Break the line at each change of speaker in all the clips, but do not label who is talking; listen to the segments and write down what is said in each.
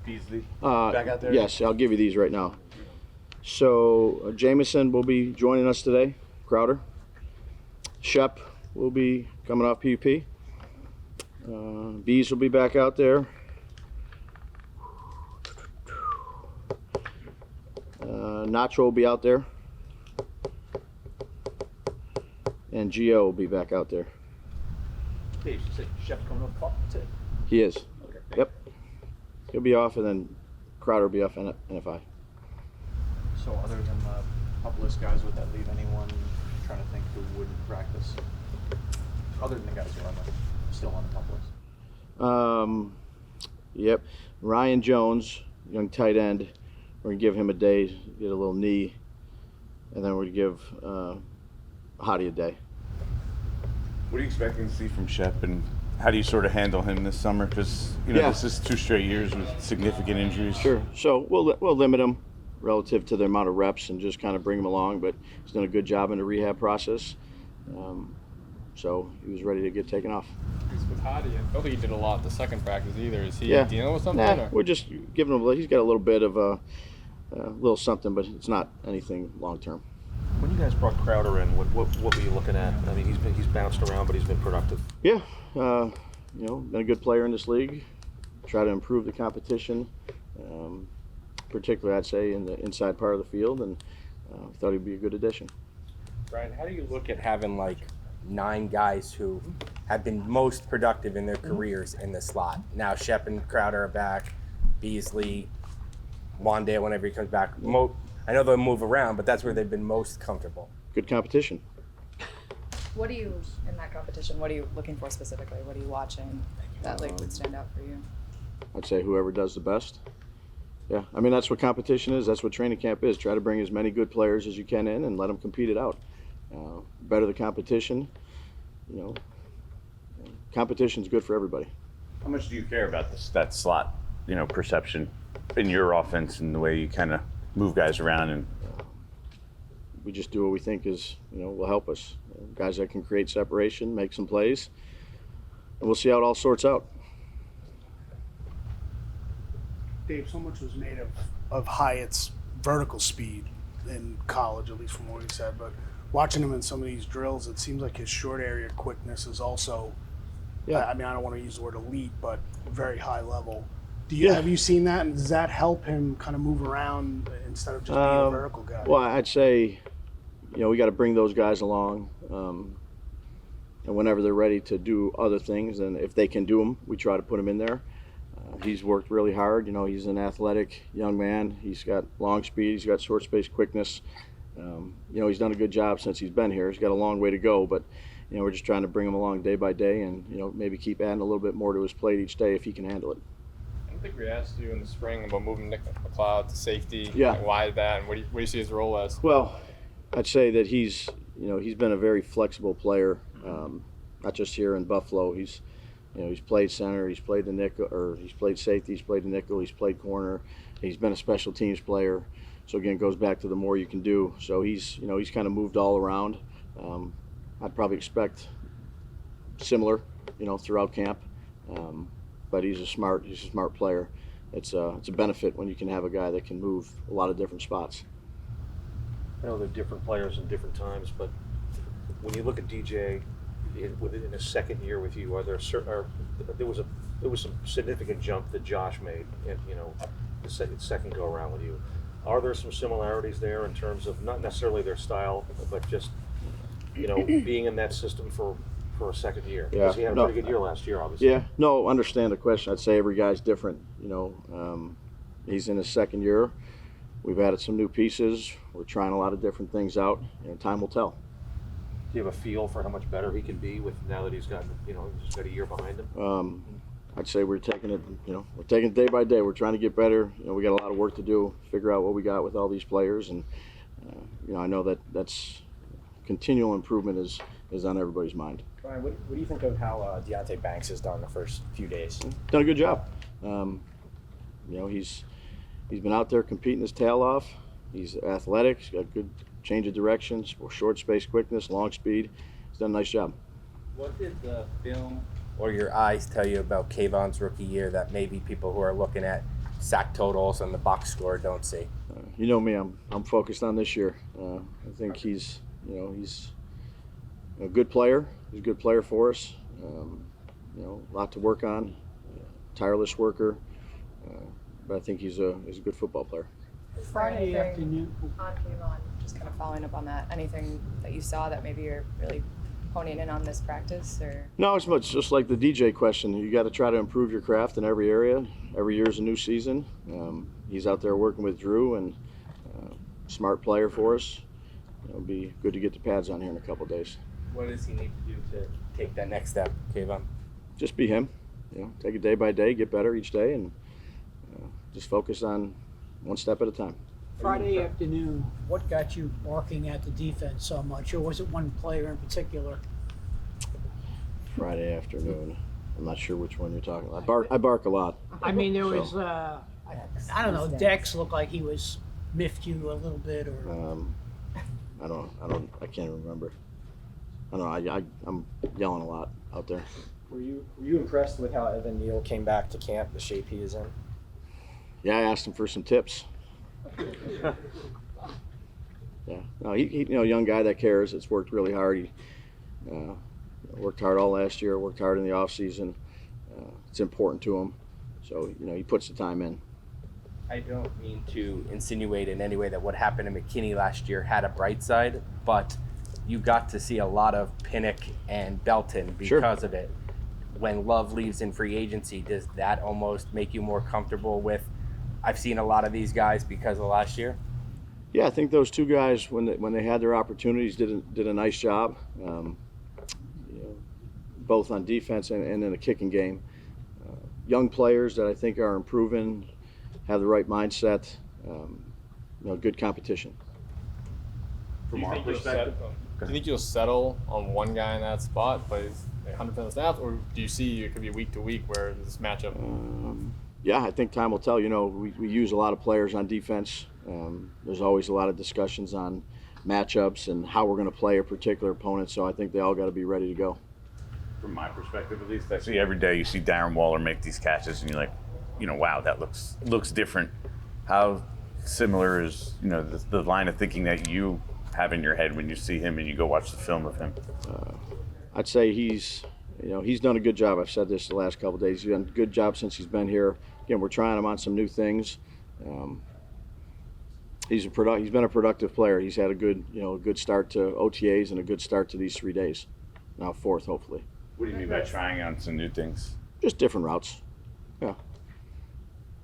Beasley back out there?
Yes, I'll give you these right now. So Jamison will be joining us today, Crowder. Shep will be coming off PUP. Bees will be back out there. Nacho will be out there. And Gio will be back out there.
Dave, you said Shep's coming off pup today?
He is.
Okay.
Yep. He'll be off, and then Crowder will be off NFI.
So other than the pup list guys, would that leave anyone trying to think who wouldn't practice? Other than the guys who are still on the pup list?
Yep. Ryan Jones, young tight end. We're going to give him a day, get a little knee, and then we're going to give Hottie a day.
What are you expecting to see from Shep, and how do you sort of handle him this summer? Because, this is 2 straight years with significant injuries.
Sure. So we'll limit him relative to the amount of reps and just kind of bring him along, but he's done a good job in the rehab process. So he was ready to get taken off.
With Hottie, I don't think he did a lot the second practice either. Is he dealing with something?
Nah, we're just giving him he's got a little bit of a little something, but it's not anything long term.
When you guys brought Crowder in, what were you looking at? I mean, he's bounced around, but he's been productive.
Yeah, been a good player in this league. Try to improve the competition, particularly I'd say in the inside part of the field, and thought he'd be a good addition.
Brian, how do you look at having like 9 guys who have been most productive in their careers in the slot? Now Shep and Crowder are back, Beasley, Wandale whenever he comes back. I know they'll move around, but that's where they've been most comfortable.
Good competition.
What are you, in that competition, what are you looking for specifically? What are you watching that would stand out for you?
I'd say whoever does the best. Yeah, I mean, that's what competition is. That's what training camp is. Try to bring as many good players as you can in and let them compete it out. Better the competition, competition's good for everybody.
How much do you care about that slot, perception in your offense and the way you kind of move guys around? And
we just do what we think is, will help us. Guys that can create separation, make some plays, and we'll see how it all sorts out.
Dave, so much was made of Hyatt's vertical speed in college, at least from what he said, but watching him in some of these drills, it seems like his short area quickness is also, I mean, I don't want to use the word elite, but very high level. Have you seen that, and does that help him kind of move around instead of just being a vertical guy?
Well, I'd say, we got to bring those guys along, and whenever they're ready to do other things, and if they can do them, we try to put them in there. He's worked really hard. He's an athletic young man. He's got long speed. He's got short space quickness. He's done a good job since he's been here. He's got a long way to go, but we're just trying to bring him along day by day, and maybe keep adding a little bit more to his plate each day if he can handle it.
I don't think we asked you in the spring about moving Nick McLeod to safety.
Yeah.
Like, why that? And what do you see his role as?
Well, I'd say that he's been a very flexible player, not just here in Buffalo. He's played center, he's played the nickel, or he's played safety, he's played the nickel, he's played corner. He's been a special teams player. So again, it goes back to the more you can do. So he's kind of moved all around. I'd probably expect similar, throughout camp. But he's a smart player. It's a benefit when you can have a guy that can move a lot of different spots.
I know they're different players in different times, but when you look at DJ in his second year with you, there was some significant jump that Josh made, and the second go around with you. Are there some similarities there in terms of not necessarily their style, but just being in that system for a second year?
Yeah.
Because he had a pretty good year last year, obviously.
Yeah. No, understand the question. I'd say every guy's different. He's in his second year. We've added some new pieces. We're trying a lot of different things out. Time will tell.
Do you have a feel for how much better he can be now that he's got a year behind him?
I'd say we're taking it day by day. We're trying to get better. We got a lot of work to do, figure out what we got with all these players, and I know that's continual improvement is on everybody's mind.
Brian, what do you think of how Deonte Banks has done the first few days?
Done a good job. He's been out there competing his tail off. He's athletic. He's got good change of directions, short space quickness, long speed. He's done a nice job.
What did the film or your eyes tell you about Kayvon's rookie year that maybe people who are looking at sack totals and the box score don't see.
You know me, I'm focused on this year. I think he's a good player. He's a good player for us. A lot to work on. Tireless worker, but I think he's a good football player.
Friday afternoon. Just kind of following up on that. Anything that you saw that maybe you're really honing in on this practice, or?
No, it's much just like the DJ question. You got to try to improve your craft in every area. Every year's a new season. He's out there working with Drew, and smart player for us. It'll be good to get the pads on here in a couple of days.
What does he need to do to take that next step, Kayvon?
Just be him. Take it day by day, get better each day, and just focus on one step at a time.
Friday afternoon, what got you barking at the defense so much, or was it one player in particular?
Friday afternoon. I'm not sure which one you're talking about. I bark a lot.
I mean, there was, I don't know, Dex looked like he was miffed you a little bit, or.
I can't remember. I don't know. I'm yelling a lot out there.
Were you impressed with how Evan Neal came back to camp, the shape he is in?
Yeah, I asked him for some tips. Yeah, no, he young guy that cares. It's worked really hard. He worked hard all last year. Worked hard in the off season. It's important to him, so he puts the time in.
I don't mean to insinuate in any way that what happened to McKinney last year had a bright side, but you got to see a lot of Pinnock and Belton because of it. When Love leaves in free agency, does that almost make you more comfortable with, I've seen a lot of these guys because of last year?
Yeah, I think those two guys, when they had their opportunities, did a nice job. Both on defense and in the kicking game. Young players that I think are improving, have the right mindset. Good competition.
From our perspective, do you think you'll settle on one guy in that spot, but he's 100% of the snaps, or do you see it could be week to week where this matchup?
Yeah, I think time will tell. We use a lot of players on defense. There's always a lot of discussions on matchups and how we're going to play a particular opponent, so I think they all got to be ready to go.
From my perspective, at least, I see every day you see Darren Waller make these catches, and you're like, wow, that looks different. How similar is the line of thinking that you have in your head when you see him and you go watch the film of him?
I'd say he's done a good job. I've said this the last couple of days. He's done a good job since he's been here. Again, we're trying him on some new things. He's been a productive player. He's had a good start to OTAs and a good start to these 3 days. Now fourth, hopefully.
What do you mean by trying on some new things?
Just different routes. Yeah.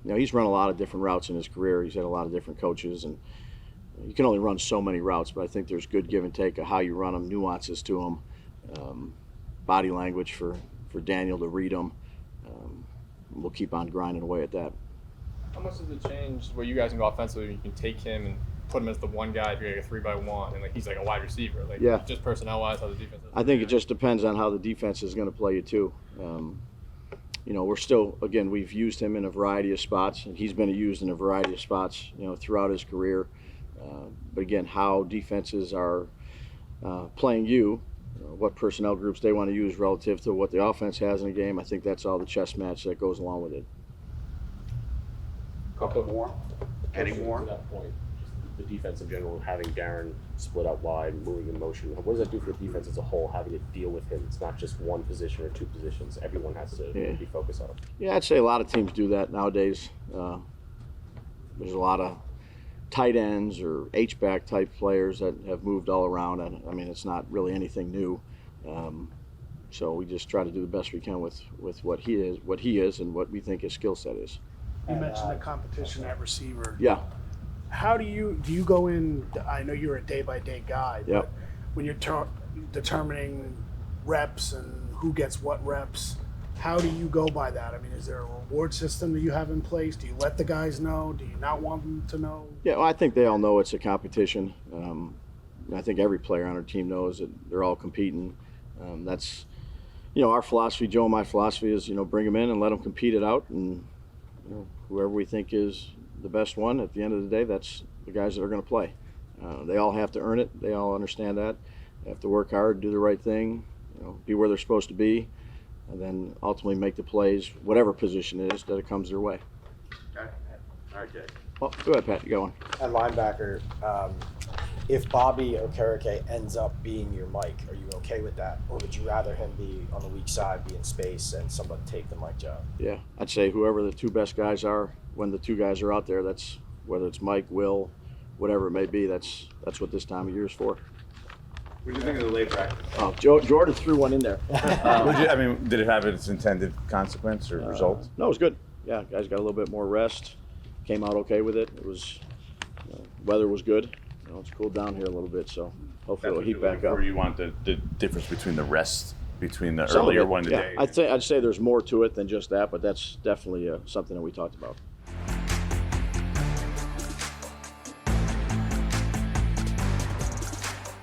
He's run a lot of different routes in his career. He's had a lot of different coaches, and you can only run so many routes, but I think there's good give and take of how you run them, nuances to them, body language for Daniel to read them. We'll keep on grinding away at that.
How much does it change where you guys can go offensively? You can take him and put him as the one guy if you're like a 3-by-1, and he's like a wide receiver. Just personnel-wise, how the defense is.
I think it just depends on how the defense is going to play you too. We're still, again, we've used him in a variety of spots, and he's been used in a variety of spots, throughout his career. But again, how defenses are playing you, what personnel groups they want to use relative to what the offense has in a game, I think that's all the chess match that goes along with it.
Couple more? Any more?
To that point, just the defense in general, having Darren split out wide, moving in motion, what does that do for the defense as a whole, having to deal with him? It's not just one position or two positions. Everyone has to be focused on him.
Yeah, I'd say a lot of teams do that nowadays. There's a lot of tight ends or H-back type players that have moved all around. I mean, it's not really anything new. So we just try to do the best we can with what he is and what we think his skill set is.
You mentioned the competition at receiver.
Yeah.
How do you go in? I know you're a day-by-day guy, but when you're determining reps and who gets what reps, how do you go by that? I mean, is there a reward system that you have in place? Do you let the guys know? Do you not want them to know?
Yeah, well, I think they all know it's a competition. I think every player on our team knows that they're all competing. That's, our philosophy, Joe and my philosophy is, bring them in and let them compete it out, and whoever we think is the best one, at the end of the day, that's the guys that are going to play. They all have to earn it. They all understand that. They have to work hard, do the right thing, be where they're supposed to be, and then ultimately make the plays, whatever position it is, that it comes their way.
Okay. All right, Jay.
Well, go ahead, Pat. You go on.
At linebacker, if Bobby Okereke ends up being your Mike, are you okay with that? Or would you rather him be on the weak side, be in space, and someone take the Mike job?
Yeah, I'd say whoever the two best guys are, when the two guys are out there, that's whether it's Mike, Will, whatever it may be. That's what this time of year is for.
What do you think of the late practice?
Oh, Jordan threw one in there.
I mean, did it have its intended consequence or result?
No, it was good. Yeah, guys got a little bit more rest. Came out okay with it. It was, weather was good. It's cooled down here a little bit, so hopefully it'll heat back up.
Or you want the difference between the rest between the
Some of
earlier
it,
one
yeah.
today?
I'd say there's more to it than just that, but that's definitely something that we talked about.